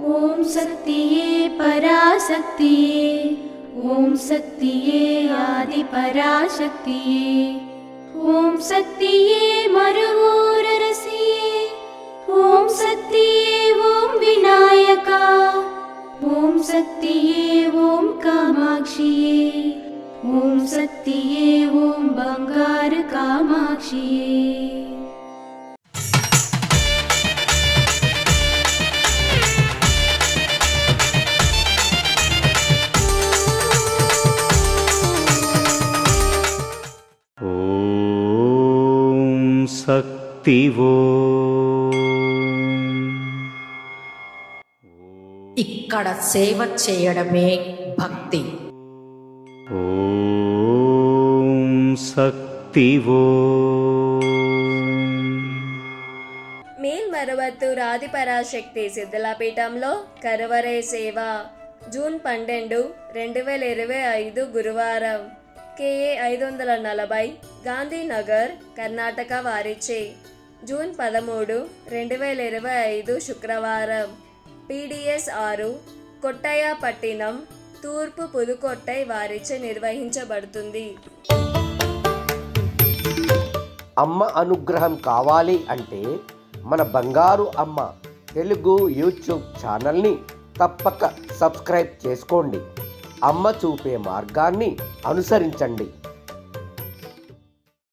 ओम शक्तिये पराशक्तिये, ओम शक्तिये आदि पराशक्तिये, ओम शक्तिये मरुवोररसिये, ओम शक्तिये ओम विनायका, ओम शक्तिये ओम कामाक्षिये, ओम शक्तिये ओम बंगार कामाक्षिये। ओम शक्ति ఇక్కడ సేవ చేయడమే భక్తి. ఓం శక్తి మేల్మరువత్తూర్ ఆదిపరాశక్తి సిద్ధలపీఠంలో కరువరే సేవ జూన్ 12, 2025 గురువారం KA 540 గాంధీనగర్ కర్ణాటక వారిచే. జూన్ 13, 2025 శుక్రవారం PDS 6 కొట్టయ్యపట్టినం తూర్పు పుదుకొట్టై వారిచే నిర్వహించబడుతుంది. అమ్మ అనుగ్రహం కావాలి అంటే మన బంగారు అమ్మ తెలుగు యూట్యూబ్ ఛానల్ని తప్పక సబ్స్క్రైబ్ చేసుకోండి. అమ్మ చూపే మార్గాన్ని అనుసరించండి.